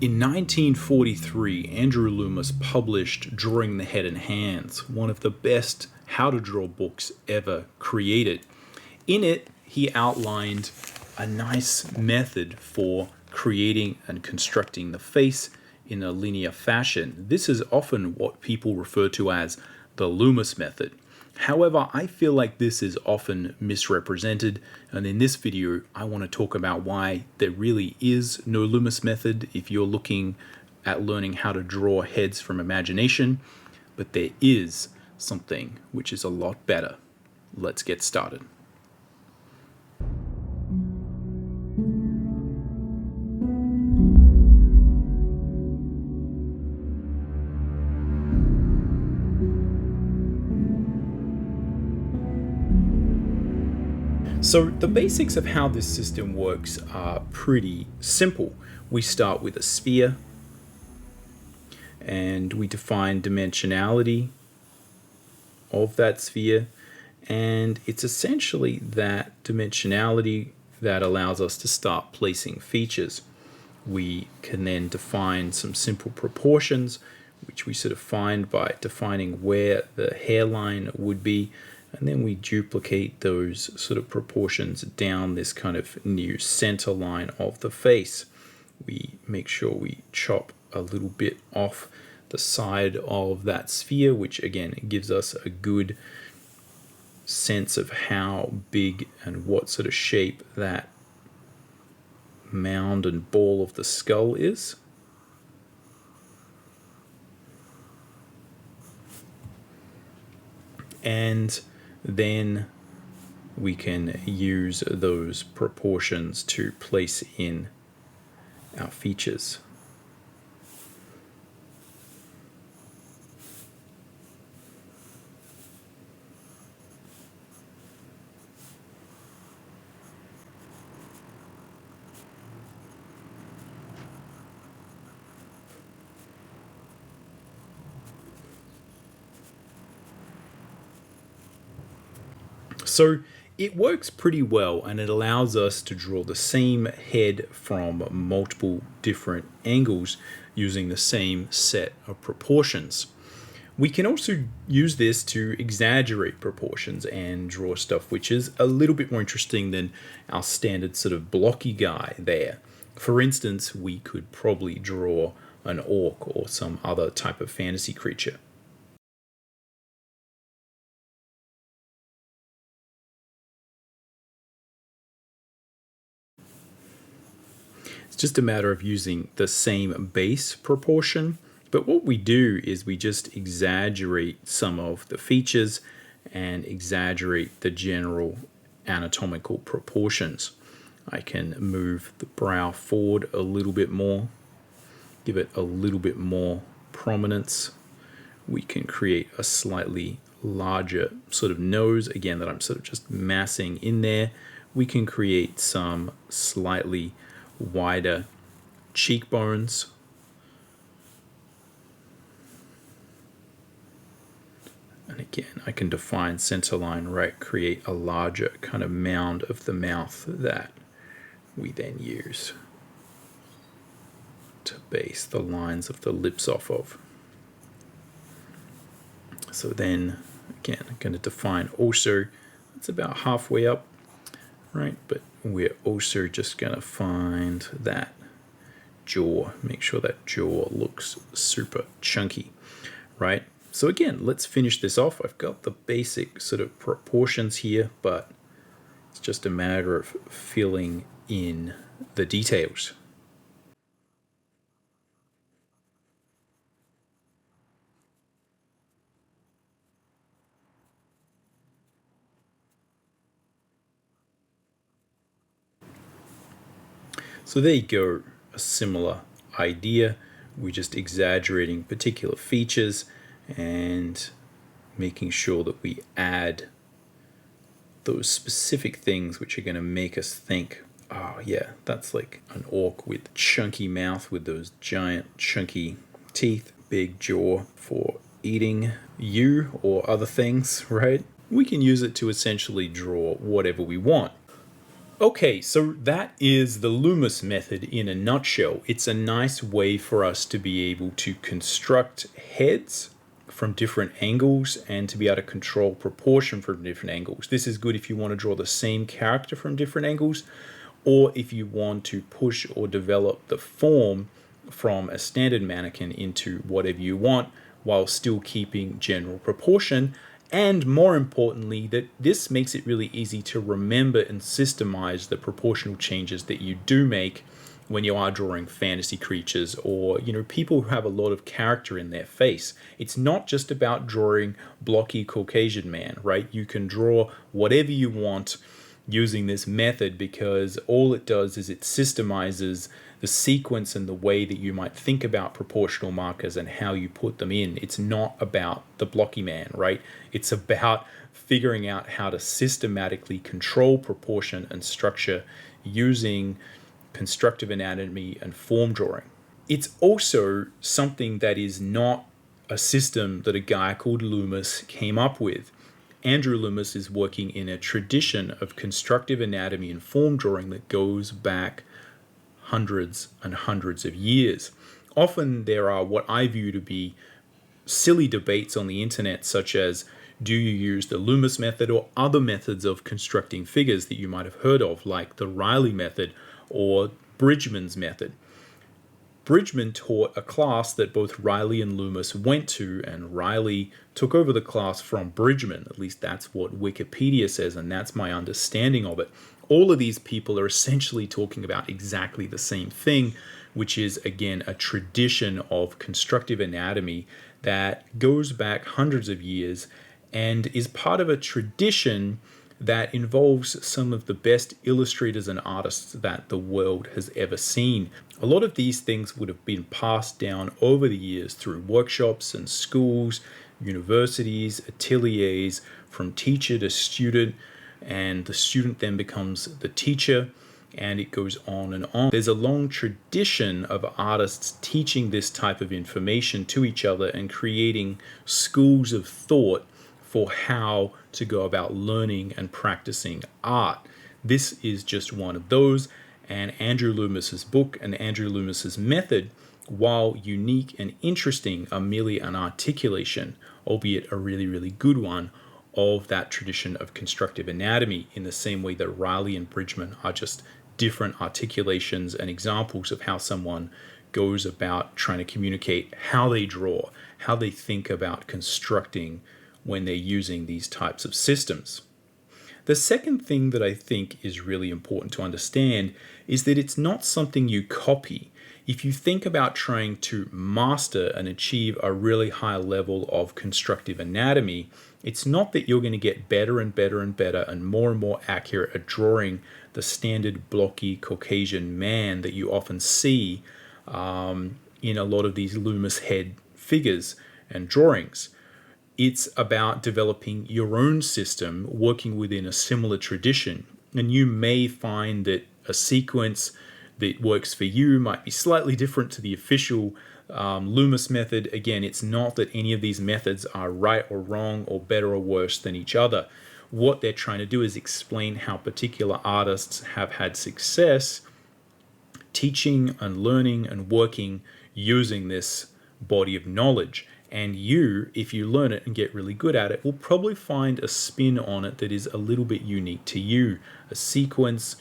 In 1943, Andrew Loomis published Drawing the Head and Hands, one of the best how to draw books ever created. In it, he outlined a nice method for creating and constructing the face in a linear fashion. This is often what people refer to as the Loomis Method. However, I feel like this is often misrepresented, and in this video I want to talk about why there really is no Loomis method if you're looking at learning how to draw heads from imagination, but there is something which is a lot better. Let's get started. So the basics of how this system works are pretty simple. We start with a sphere and we define dimensionality of that sphere, and it's essentially that dimensionality that allows us to start placing features. We can then define some simple proportions, which we sort of find by defining where the hairline would be, and then we duplicate those sort of proportions down this kind of new center line of the face. We make sure we chop a little bit off the side of that sphere, which again gives us a good sense of how big and what sort of shape that mound and ball of the skull is. And then we can use those proportions to place in our features. So it works pretty well, and it allows us to draw the same head from multiple different angles using the same set of proportions. We can also use this to exaggerate proportions and draw stuff which is a little bit more interesting than our standard sort of blocky guy there. For instance, we could probably draw an orc or some other type of fantasy creature. It's just a matter of using the same base proportion, but what we do is we just exaggerate some of the features and exaggerate the general anatomical proportions. I can move the brow forward a little bit more, give it a little bit more prominence. We can create a slightly larger sort of nose, again, that I'm sort of just massing in there. We can create some slightly wider cheekbones. And again, I can define centerline, right, create a larger kind of mound of the mouth that we then use to base the lines of the lips off of. So then, again, I'm going to define also, it's about halfway up, right, but we're also just going to find that jaw, make sure that jaw looks super chunky, right? So again, let's finish this off. I've got the basic sort of proportions here, but it's just a matter of filling in the details. So there you go, a similar idea. We're just exaggerating particular features and making sure that we add those specific things which are going to make us think, oh yeah, that's like an orc with chunky mouth with those giant chunky teeth, big jaw for eating you or other things, right? We can use it to essentially draw whatever we want. Okay, so that is the Loomis method in a nutshell. It's a nice way for us to be able to construct heads from different angles and to be able to control proportion from different angles. This is good if you want to draw the same character from different angles, or if you want to push or develop the form from a standard mannequin into whatever you want while still keeping general proportion. And more importantly, that this makes it really easy to remember and systemize the proportional changes that you do make when you are drawing fantasy creatures or, people who have a lot of character in their face. It's not just about drawing blocky Caucasian man, right? You can draw whatever you want using this method, because all it does is it systemizes the sequence and the way that you might think about proportional markers and how you put them in. It's not about the blocky man, right? It's about figuring out how to systematically control proportion and structure using constructive anatomy and form drawing. It's also something that is not a system that a guy called Loomis came up with. Andrew Loomis is working in a tradition of constructive anatomy and form drawing that goes back hundreds and hundreds of years. Often there are what I view to be silly debates on the internet, such as, do you use the Loomis method or other methods of constructing figures that you might have heard of, like the Riley method or Bridgman's method? Bridgman taught a class that both Riley and Loomis went to, and Riley took over the class from Bridgman. At least that's what Wikipedia says, and that's my understanding of it. All of these people are essentially talking about exactly the same thing, which is, again, a tradition of constructive anatomy that goes back hundreds of years and is part of a tradition that involves some of the best illustrators and artists that the world has ever seen. A lot of these things would have been passed down over the years through workshops and schools, universities, ateliers, from teacher to student, and the student then becomes the teacher, and it goes on and on. There's a long tradition of artists teaching this type of information to each other and creating schools of thought for how to go about learning and practicing art. This is just one of those, and Andrew Loomis's book and Andrew Loomis's method, while unique and interesting, are merely an articulation, albeit a really, really good one, of that tradition of constructive anatomy, in the same way that Riley and Bridgman are just different articulations and examples of how someone goes about trying to communicate how they draw, how they think about constructing when they're using these types of systems. The second thing that I think is really important to understand is that it's not something you copy. If you think about trying to master and achieve a really high level of constructive anatomy, it's not that you're going to get better and better and better and more accurate at drawing the standard blocky Caucasian man that you often see in a lot of these Loomis head figures and drawings. It's about developing your own system, working within a similar tradition. And you may find that a sequence that works for you might be slightly different to the official Loomis method. Again, it's not that any of these methods are right or wrong or better or worse than each other. What they're trying to do is explain how particular artists have had success teaching and learning and working using this body of knowledge. And you, if you learn it and get really good at it, will probably find a spin on it that is a little bit unique to you. A sequence,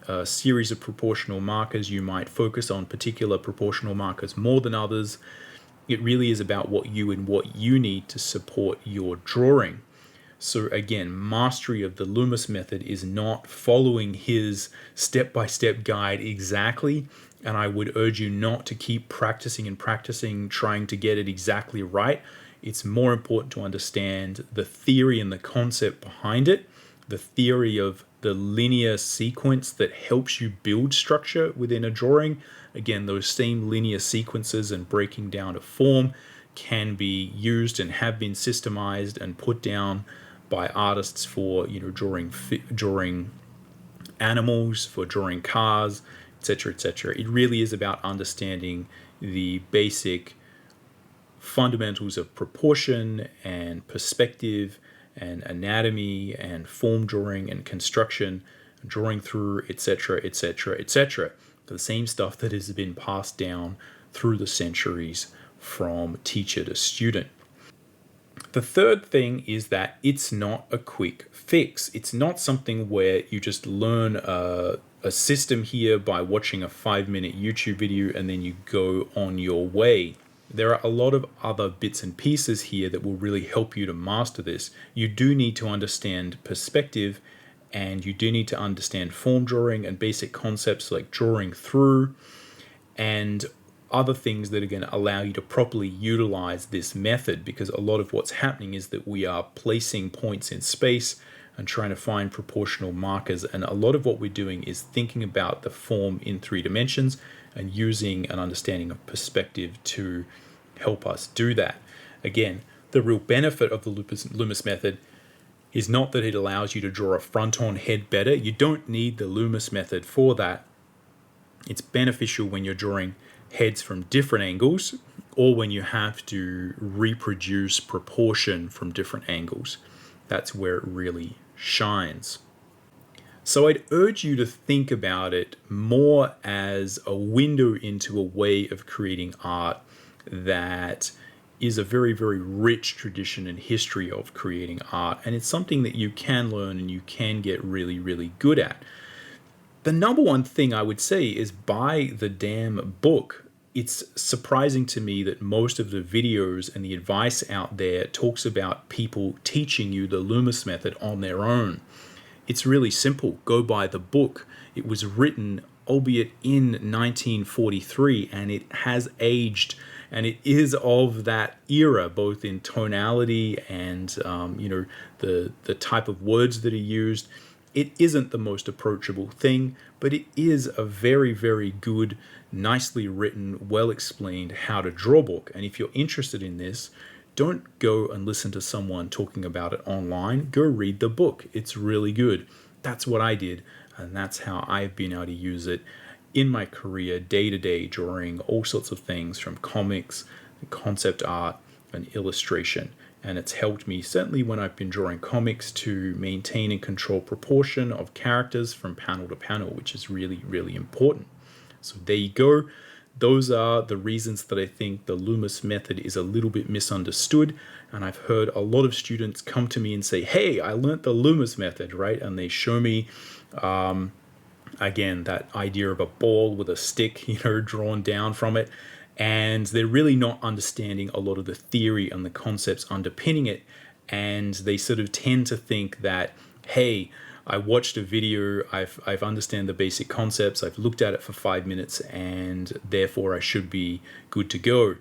a series of proportional markers. You might focus on particular proportional markers more than others. It really is about what you need to support your drawing. So again, mastery of the Loomis method is not following his step-by-step guide exactly. And I would urge you not to keep practicing and practicing, trying to get it exactly right. It's more important to understand the theory and the concept behind it, the theory of the linear sequence that helps you build structure within a drawing. Again, those same linear sequences and breaking down to form can be used and have been systemized and put down by artists for drawing animals, for drawing cars, etc., etc. It really is about understanding the basic fundamentals of proportion and perspective and anatomy and form drawing and construction drawing through, etc., etc., etc. The same stuff that has been passed down through the centuries from teacher to student. The third thing is that it's not a quick fix. It's not something where you just learn a system here by watching a 5-minute YouTube video and then you go on your way. There are a lot of other bits and pieces here that will really help you to master this. You do need to understand perspective, and you do need to understand form drawing and basic concepts like drawing through and other things that are going to allow you to properly utilize this method, because a lot of what's happening is that we are placing points in space and trying to find proportional markers, and a lot of what we're doing is thinking about the form in 3 dimensions and using an understanding of perspective to help us do that. Again, the real benefit of the Loomis method is not that it allows you to draw a front-on head better. You don't need the Loomis method for that. It's beneficial when you're drawing heads from different angles, or when you have to reproduce proportion from different angles. That's where it really shines. So I'd urge you to think about it more as a window into a way of creating art that is a very, very rich tradition and history of creating art, and it's something that you can learn and you can get really, really good at. The number one thing I would say is buy the damn book. It's surprising to me that most of the videos and the advice out there talks about people teaching you the Loomis method on their own. It's really simple. Go buy the book. It was written, albeit in 1943, and it has aged, and it is of that era, both in tonality and the type of words that are used. It isn't the most approachable thing, but it is a very, very good, nicely written, well-explained how to draw book. And if you're interested in this, don't go and listen to someone talking about it online. Go read the book. It's really good. That's what I did, and that's how I've been able to use it in my career, day-to-day, drawing all sorts of things from comics, concept art, and illustration. And it's helped me, certainly when I've been drawing comics, to maintain and control proportion of characters from panel to panel, which is really, really important. So there you go. Those are the reasons that I think the Loomis method is a little bit misunderstood. And I've heard a lot of students come to me and say, hey, I learned the Loomis method, right? And they show me, again, that idea of a ball with a stick, drawn down from it. And they're really not understanding a lot of the theory and the concepts underpinning it. And they sort of tend to think that, hey, I watched a video, I've understand the basic concepts, I've looked at it for 5 minutes, and therefore I should be good to go.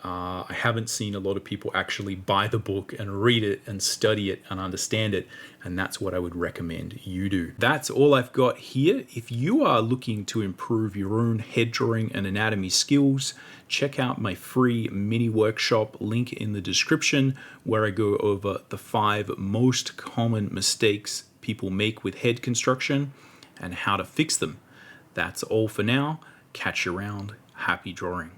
I haven't seen a lot of people actually buy the book and read it and study it and understand it, and that's what I would recommend you do. That's all I've got here. If you are looking to improve your own head drawing and anatomy skills, check out my free mini workshop, link in the description, where I go over the 5 most common mistakes people make with head construction and how to fix them. That's all for now. Catch you around. Happy drawing.